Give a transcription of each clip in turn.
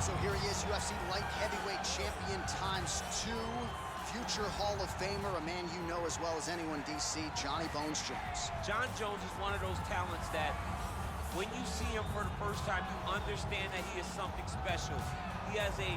right, so here he is, UFC light heavyweight champion ×2, future Hall of Famer, a man you know as well as anyone, DC, Johnny Bones Jones. John Jones is one of those talents that when you see him for the first time, you understand that he is something special. He has a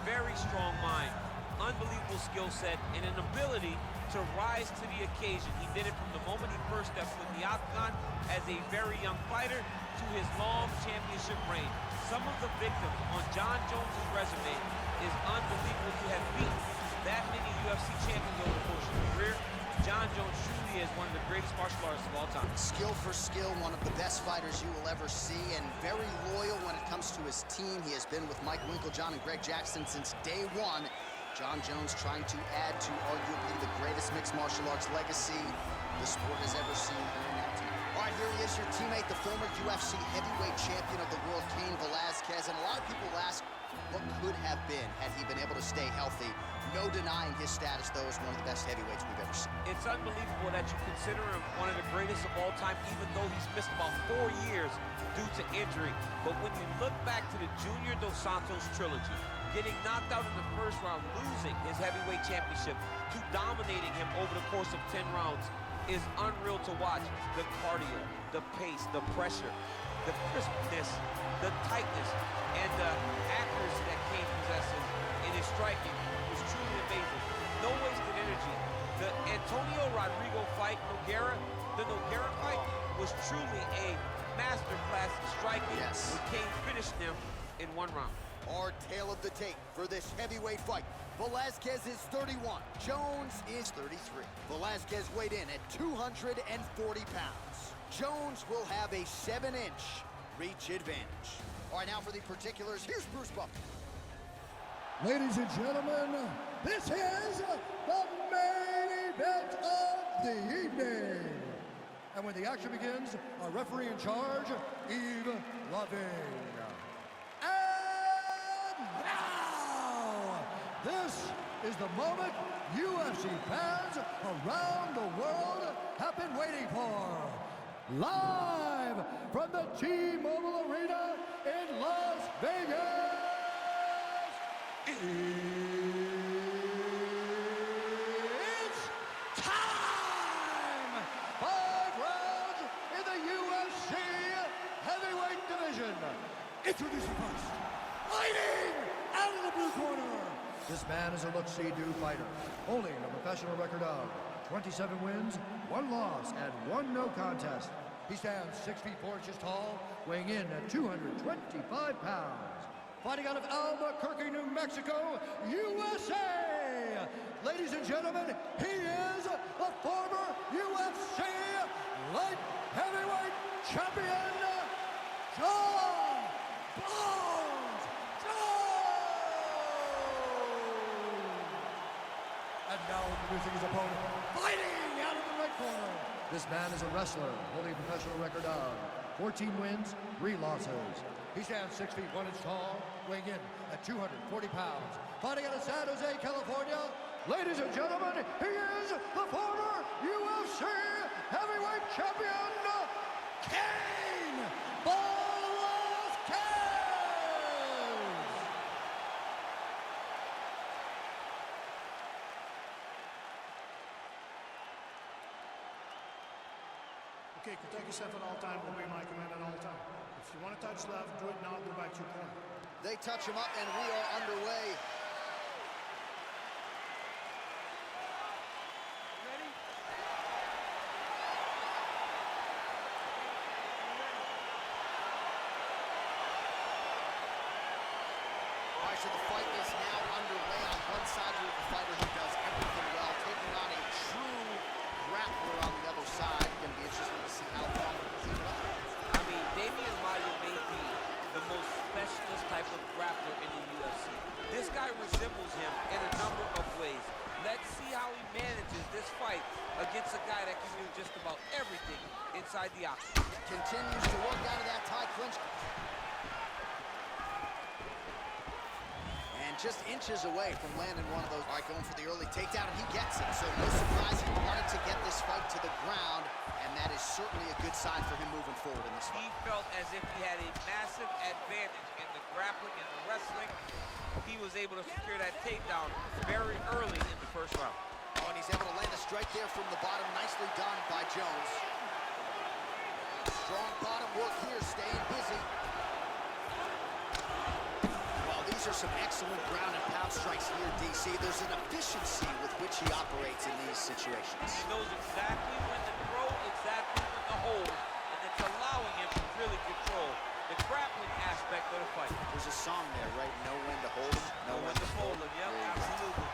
very strong mind, unbelievable skill set, and an ability to rise to the occasion. He did it from the moment he first stepped foot in the octagon as a very young fighter to his long championship reign. Some of the victims on John Jones' resume is unbelievable to have beaten that many UFC champions over the course of his career. John Jones truly is one of the greatest martial artists of all time. Skill for skill, one of the best fighters you will ever see, and very loyal when it comes to his team. He has been with Mike Winklejohn and Greg Jackson since day one. John Jones trying to add to arguably the greatest mixed martial arts legacy the sport has ever seen here in that team. All right, here he is, your teammate, the former UFC heavyweight champion of the world, Cain Velasquez. And a lot of people ask what could have been had he been able to stay healthy. No denying his status, though, as one of the best heavyweights we've ever seen. It's unbelievable that you consider him one of the greatest of all time, even though he's missed about 4 years due to injury. But when you look back to the Junior Dos Santos trilogy, getting knocked out in the first round, losing his heavyweight championship, to dominating him over the course of 10 rounds, is unreal to watch. The cardio, the pace, the pressure, the crispness, the tightness, and the accuracy that Cain possesses in his striking was truly amazing. No wasted energy. The Antonio Rodrigo fight, the Nogueira fight, was truly a masterclass in striking. Yes. When Cain finished them in 1 round. Our tale of the tape for this heavyweight fight. Velasquez is 31, Jones is 33. Velasquez weighed in at 240 pounds. Jones will have a 7-inch reach advantage. All right, now for the particulars, here's Bruce Buffer. Ladies and gentlemen, this is the main event of the evening. And when the action begins, our referee in charge, Yves Lavigne. This is the moment UFC fans around the world have been waiting for. Live from the T-Mobile Arena in Las Vegas, it's time! 5 rounds in the UFC heavyweight division. Introducing first, fighting out of the blue corner. This man is a look-see-do fighter, holding a professional record of 27 wins, 1 loss, and 1 no contest. He stands 6 feet 4 inches tall, weighing in at 225 pounds. Fighting out of Albuquerque, New Mexico, USA. Ladies and gentlemen, he is the former UFC light heavyweight champion, John Bones Jones. And now introducing his opponent, fighting out of the red corner. This man is a wrestler, holding a professional record of 14 wins, 3 losses. He stands 6 feet 1 inch tall, weighing in at 240 pounds. Fighting out of San Jose, California, ladies and gentlemen, he is the former UFC heavyweight champion, Cain Velasquez. Okay, protect yourself at all times, obey my command at all times. If you want to touch left, do it now, go back to your corner. They touch him up and we are underway. Ready? All right, so the fight is now underway. On one side, we have a fighter who does everything well, taking on a true grappler on the other side. Going to be interesting to see how long he can keep it up. I mean, Damian Maia may be the most specialist type of grappler in the UFC. This guy resembles him in a number of ways. Let's see how he manages this fight against a guy that can do just about everything inside the octagon. Continues to work out of that tie clinch. And just inches away from landing one of those. All right, going for the early takedown, and he gets it. So no surprise, he wanted to get this fight to the ground, and that is certainly a good sign for him moving forward in this fight. He felt as as if he had a massive advantage in the grappling and the wrestling. He was able to secure that takedown very early in the first round. Oh, and he's able to land a strike there from the bottom. Nicely done by Jones. Strong bottom work here, staying busy. Well, these are some excellent ground and pound strikes here, DC. There's an efficiency with which he operates in these situations. He knows exactly when to throw, exactly when to hold, and it's allowing him to really control the grappling aspect of the fight. There's a song there, right? Know when to hold him, Know when to fold him. Yep, absolutely.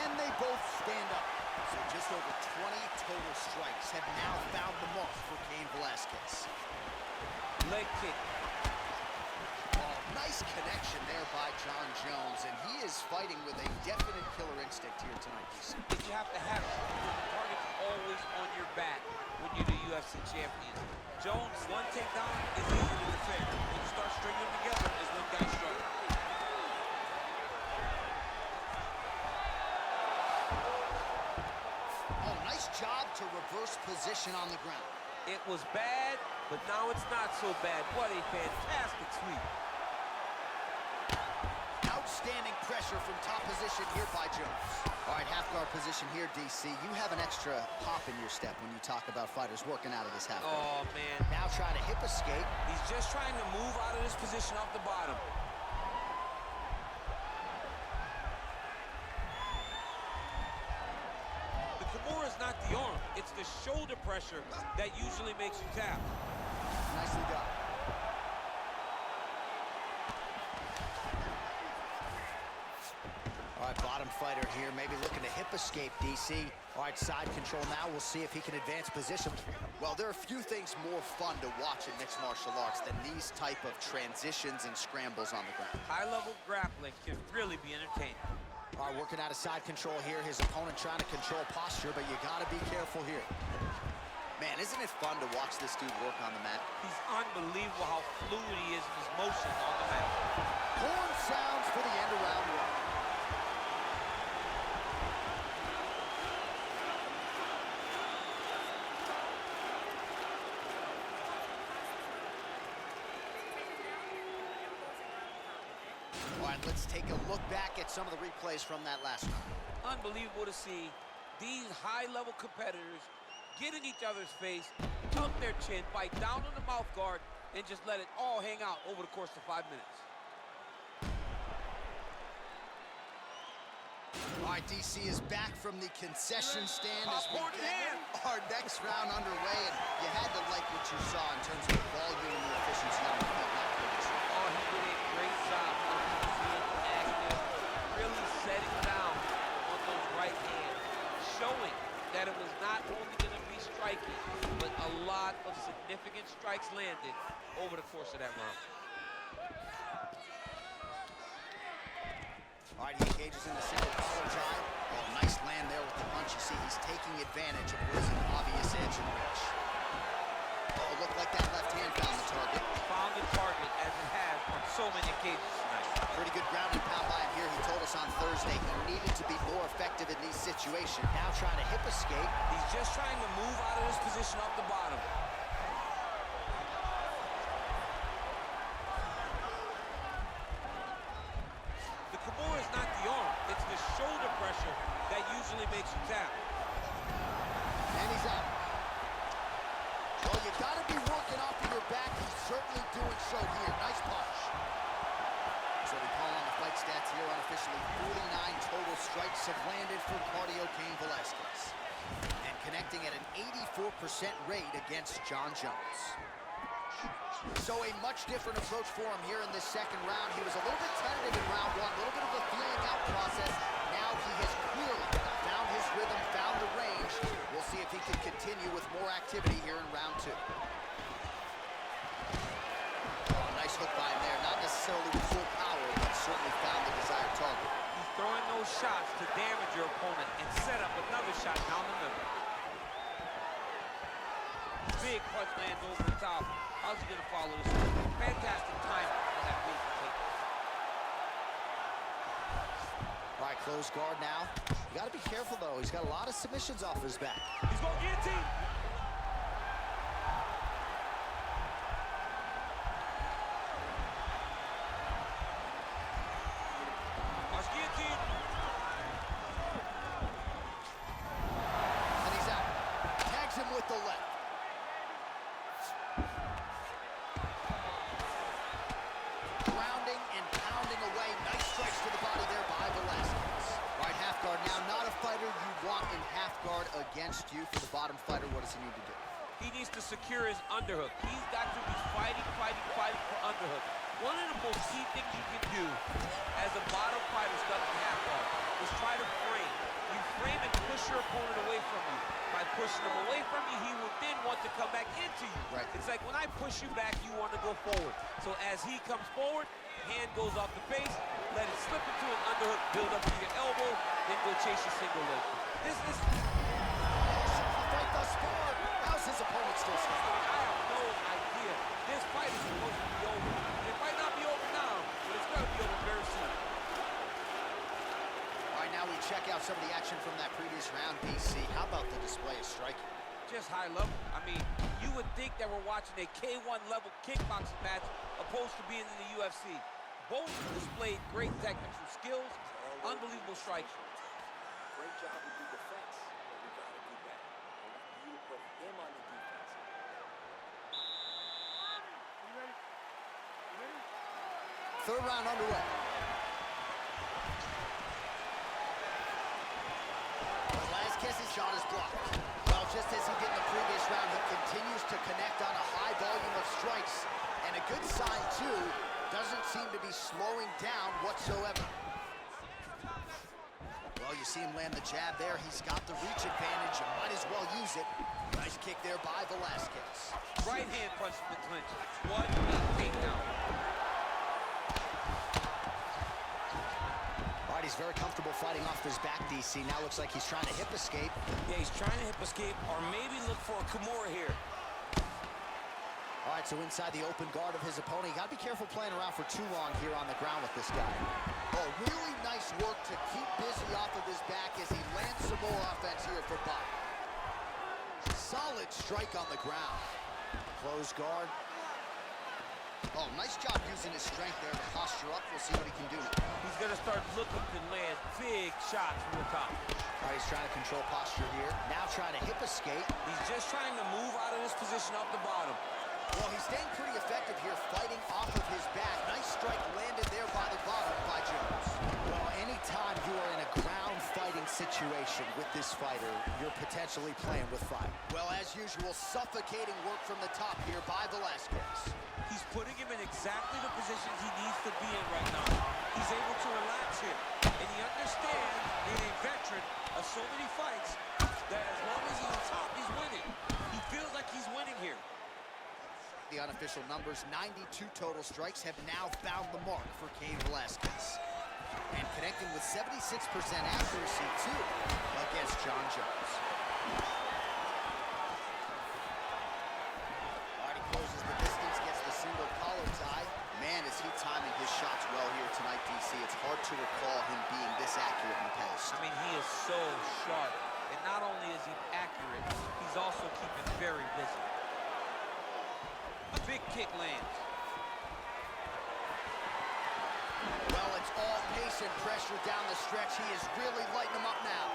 And they both stand up. So just over 20 total strikes have now found the mark for Cain Velasquez. Leg kick. Oh, nice connection there by John Jones, and he is fighting with a definite killer instinct here tonight, DC. But you have to have it. The target's always on your back when you're the UFC champion. Jones, one takedown is easy to defend. When you start stringing them together is when guys struggle. Oh, nice job to reverse position on the ground. It was bad, but now it's not so bad. What a fantastic sweep. Outstanding pressure from top position here by Jones. All right, half guard position here, DC. You have an extra hop in your step when you talk about fighters working out of this half guard. Oh, man. Now trying to hip escape. He's just trying to move out of this position off the bottom. The Kimura is not the arm. It's the shoulder pressure that usually makes you tap. Nicely done. All right, bottom fighter here, maybe looking to hip escape, DC. All right, side control now. We'll see if he can advance position. Well, there are few things more fun to watch in mixed martial arts than these type of transitions and scrambles on the ground. High-level grappling can really be entertaining. All right, working out of side control here. His opponent trying to control posture, but you got to be careful here. Man, isn't it fun to watch this dude work on the mat? He's unbelievable how fluid he is in his motion on the mat. Horn sounds for the end of round one. All right, let's take a look back at some of the replays from that last round. Unbelievable to see these high-level competitors get in each other's face, tuck their chin, bite down on the mouth guard, and just let it all hang out over the course of 5 minutes. All right, DC is back from the concession stand as we Popcorn in hand. get our next round underway, and you had to like what you saw in terms of the volume and the efficiency on the feet. Oh, he did a great job of being active, really setting down on those right hands, showing that it was not only going to be striking, but a lot of significant strikes landed over the course of that round. All right, he engages in the single collar drive. Oh, nice land there with the punch. You see he's taking advantage of what is an obvious edge in reach. Oh, looked like that left hand found the target. Found the target, as it has on so many occasions tonight. Pretty good ground and pound by him here. He told us on Thursday he needed to be more effective in these situations. Now trying to hip escape. He's just trying to move out of this position off the bottom. The Kimura is not the arm. It's the shoulder pressure that usually makes you tap. And he's out. Well, you got to be working off of your back. He's certainly doing so here. Nice punch. So we call on the fight stats here unofficially. 49 total strikes have landed for cardio Cain Velasquez. And connecting at an 84% rate against John Jones. So a much different approach for him here in this second round. He was a little bit tentative in round one, a little bit of a feeling out process. Now he has clearly found his rhythm, found the range. We'll see if he can continue with more activity here in round two. Oh, nice hook by him there. Not necessarily with full power, but certainly found the desired target. He's throwing those shots to damage your opponent and set up another shot down the middle. Big punch lands over the top. How's he going to follow this? Fantastic timing on that big kick. All right, close guard now. You got to be careful, though. He's got a lot of submissions off his back. He's going to guillotine. want in half guard against you for the bottom fighter? What does he need to do? He needs to secure his underhook. He's got to be fighting for underhook. One of the most key things you can do as a bottom fighter stuck in half guard is try to frame. You frame and push your opponent away from you. By pushing him away from you, he will then want to come back into you. Right. It's like when I push you back, you want to go forward. So as he comes forward, hand goes off the base, let it slip into an underhook, build up to your elbow, then go chase your single leg. This is... Fight thus far. How's his opponent still standing? I have no idea. This fight is supposed to be over. It might not be over now, but it's going to be over very soon. All right, now we check out some of the action from that previous round, DC. How about the display of striking? Just high level. I mean, you would think that we're watching a K1 level kickboxing match opposed to being in the UFC. Both displayed great technical skills, unbelievable striking. Great job with the defense, but we got to do better. I want you to put him on the defense. You ready? You ready? Third round underway. Velasquez's shot is blocked. Well, just as he did in the previous round, he continues to connect on a high volume of strikes. And a good sign, too, doesn't seem to be slowing down whatsoever. Well, you see him land the jab there. He's got the reach advantage. You might as well use it. Nice kick there by Velasquez. Right hand punch from the clinch. What a takedown. All right, he's very comfortable fighting off his back, DC. Now looks like he's trying to hip escape. Yeah, he's trying to hip escape or maybe look for a Kimura here. All right, so inside the open guard of his opponent. You got to be careful playing around for too long here on the ground with this guy. Oh, really nice work to keep busy off of his back as he lands some more offense here for Bob. Solid strike on the ground. Close guard. Oh, nice job using his strength there to posture up. We'll see what he can do now. He's going to start looking to land big shots from the top. All right, he's trying to control posture here. Now trying to hip escape. He's just trying to move out of this position off the bottom. Well, he's staying pretty effective here, fighting off of his back. Nice strike landed there by the bottom by Jones. Well, anytime you are in a ground fighting situation with this fighter, you're potentially playing with fire. Well, as usual, suffocating work from the top here by Velasquez. He's putting him in exactly the positions he needs to be in right now. He's able to relax here. And he understands, being a veteran of so many fights, that as long as he's on top, he's winning. He feels like he's winning here. The unofficial numbers, 92 total strikes, have now found the mark for Cain Velasquez. And connecting with 76% accuracy, too, against John Jones. All right, he closes the distance, gets the single collar tie. Man, is he timing his shots well here tonight, DC. It's hard to recall him being this accurate in the past. I mean, he is so sharp. And not only is he accurate, he's also keeping very busy. A big kick lands. Well, it's all pace and pressure down the stretch. He is really lighting them up now.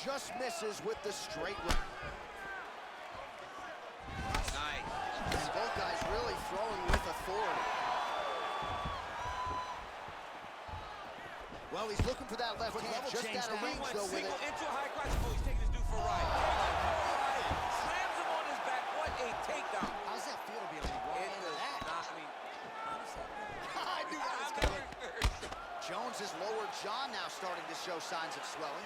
Just misses with the straight right. Nice. And both guys really throwing with authority. Well, he's looking for that left hand, just out of range, though, with it. Into a high cross. Oh, he's taking this dude for a ride. Slams him on his back. What a takedown. How's that feel to be able to walk into that? I mean, I knew that was coming. Jones' lower jaw now starting to show signs of swelling.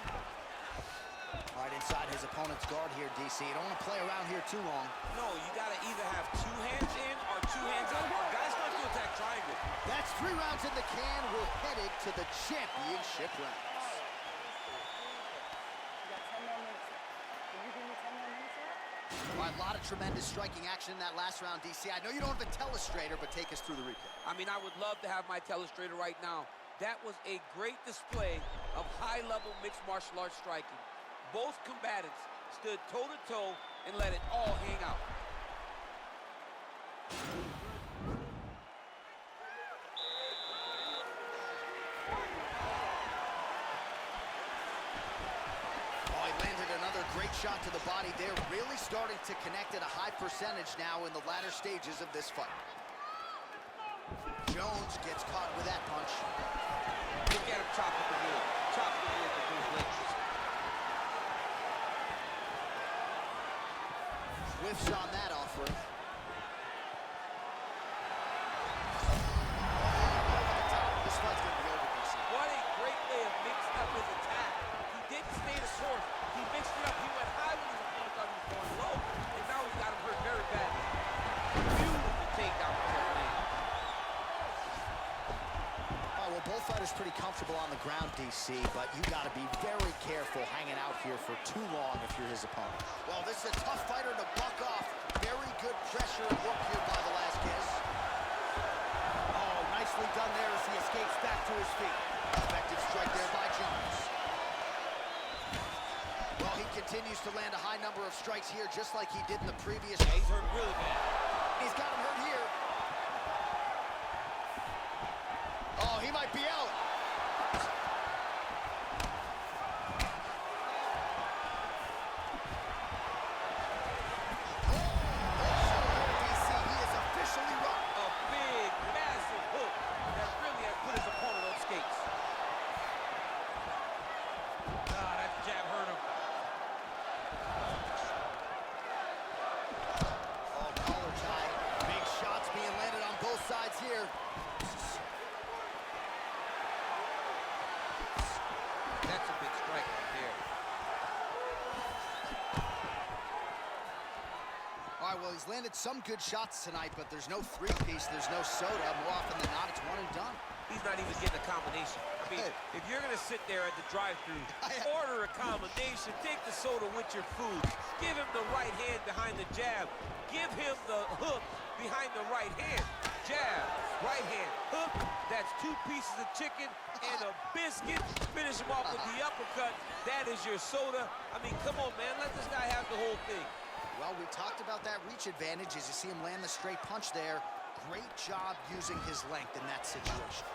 All right, inside his opponent's guard here, DC. You don't want to play around here too long. No, you got to either have two hands in or two hands out. Or guys start to attack triangle. That's 3 rounds in the can. We're headed to the championship rounds. You got 10 more minutes left. Can you give me 10 more minutes left? All right, a lot of tremendous striking action in that last round, DC. I know you don't have a telestrator, but take us through the replay. I mean, I would love to have my telestrator right now. That was a great display of high-level mixed martial arts striking. Both combatants stood toe-to-toe and let it all hang out. Oh, he landed another great shot to the body there. Really starting to connect at a high percentage now in the latter stages of this fight. Jones gets caught with that punch. Look at him chopping the wood. Chopping the wood with those legs. Whiffs on that offering. This fight's gonna be over, DC. What a great way of mixing up his attack. He didn't stay the course. He mixed it up. He went high when his opponent thought he was going low, and now he's got him hurt very badly. Beautiful takedown from that man. All right, well, both fighters pretty comfortable on the ground, DC, but you got to be very careful hanging out here for too long if you're his opponent. Well, this is a tough fighter to buck off. Very good pressure and work here by Velasquez. Oh, nicely done there as he escapes back to his feet. Effective strike there by Jones. Well, he continues to land a high number of strikes here, just like he did in the previous. Yeah, he's hurt really bad. He's got him hurt here. Oh, he might be out. DC, he is officially run. A big, massive hook that really has put his opponent on skates. Ah, that jab hurt him. Oh, collar tie. Big shots being landed on both sides here. That's a big strike right there. All right, well, he's landed some good shots tonight, but there's no three-piece, there's no soda. More often than not, it's one and done. He's not even getting a combination. I mean, if you're going to sit there at the drive-thru, order a combination, take the soda with your food, give him the right hand behind the jab, give him the hook behind the right hand. Jab, right hand, hook, that's 2 pieces of chicken and a biscuit. Finish him off with the uppercut. That is your soda. I mean, come on, man, let this guy have the whole thing. Well, we talked about that reach advantage as you see him land the straight punch there. Great job using his length in that situation.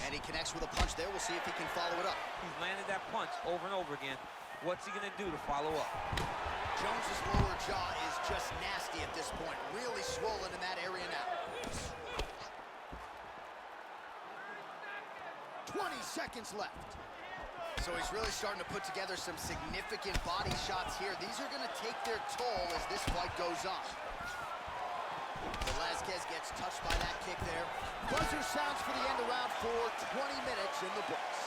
And he connects with a punch there. We'll see if he can follow it up. He's landed that punch over and over again. What's he going to do to follow up? Jones's lower jaw is just nasty at this point. Really swollen in that area now. 20 seconds left. So he's really starting to put together some significant body shots here. These are going to take their toll as this fight goes on. Velasquez gets touched by that kick there. Buzzer sounds for the end of round 4, 20 minutes in the books.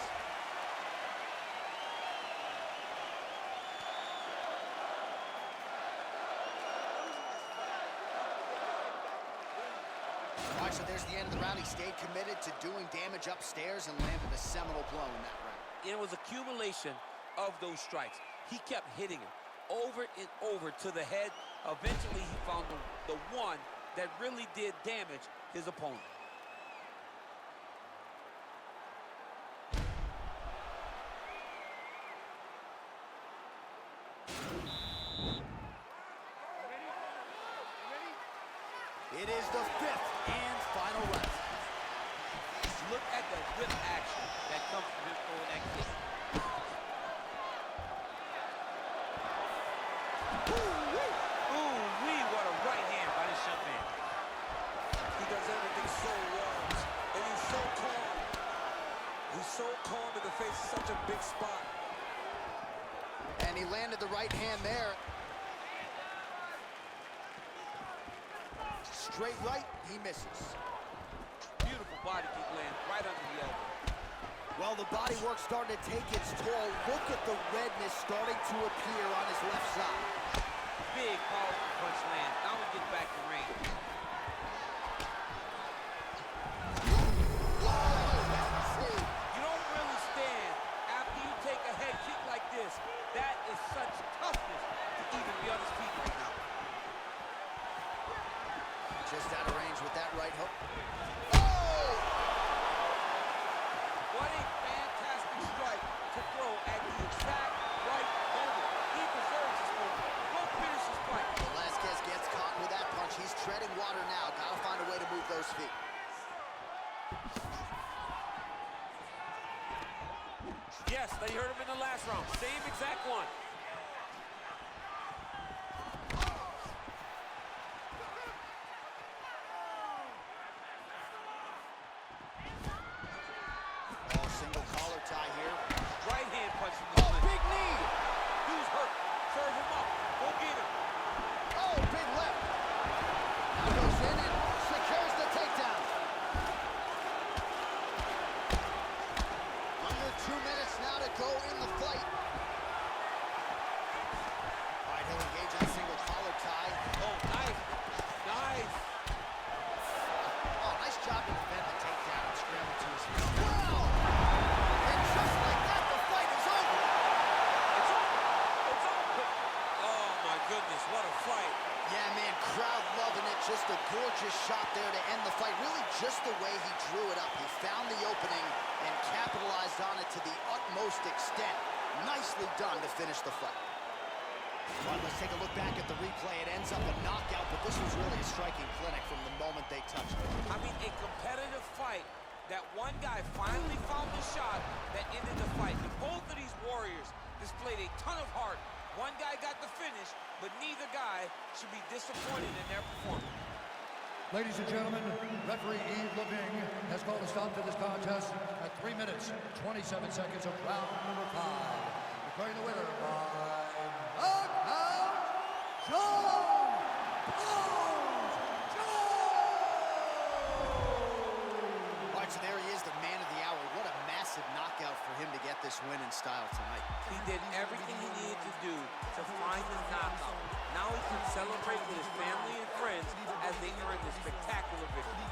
All right, so there's the end of the round. He stayed committed to doing damage upstairs and landed a seminal blow in that round. It was accumulation of those strikes. He kept hitting him over and over to the head. Eventually, he found the one that really did damage his opponent. It is the 5th and final round. Look at the whip action that comes from him throwing that kick. Ooh-wee, what a right hand by this young man. He does everything so well, and he's so calm. He's so calm in the face of such a big spot. And he landed the right hand there. Straight right, he misses. Beautiful body kick land right under the elbow. Well, the body work starting to take its toll. Look at the redness starting to appear on his left side. Big, powerful punch land. Now we get back to range. You don't really stand after you take a head kick like this. That is such toughness to even be on his feet right now. Just out of range with that right hook. What a fantastic strike to throw at the exact right moment. He deserves this moment. Go finish this fight. Velasquez gets caught with that punch. He's treading water now. Gotta find a way to move those feet. Yes, they heard him in the last round. Same exact one. Serve him up. Go get him. Oh, big left. Now goes in and secures the takedown. Under 2 minutes now to go in the fight. All right, he'll engage in a single collar tie. Oh, nice. Nice. Oh, nice job to defend the takedown and scramble to his feet. Wow! And just like that, the fight is over. It's over. It's over. Oh, my goodness. What a fight. Yeah, man, crowd loving it. Just a gorgeous shot there to end the fight. Really just the way he drew it up. He found the opening and capitalized on it to the utmost extent. Nicely done to finish the fight. All right, let's take a look back at the replay. It ends up a knockout, but this was really a striking clinic from the moment they touched it. I mean, a competitive fight that one guy finally found the shot that ended the fight. And both of these warriors displayed a ton of heart. One guy got the finish, but neither guy should be disappointed in their performance. Ladies and gentlemen, referee Yves Leving has called a stop to this contest at 3 minutes, 27 seconds of round number 5. Declaring the winner by knockout, John All right, so there he is, the man of the hour. What a massive knockout for him to get this win in style tonight. He did everything he needed to do to find the knockout. Now he can celebrate with his family and friends as they earn this spectacular victory.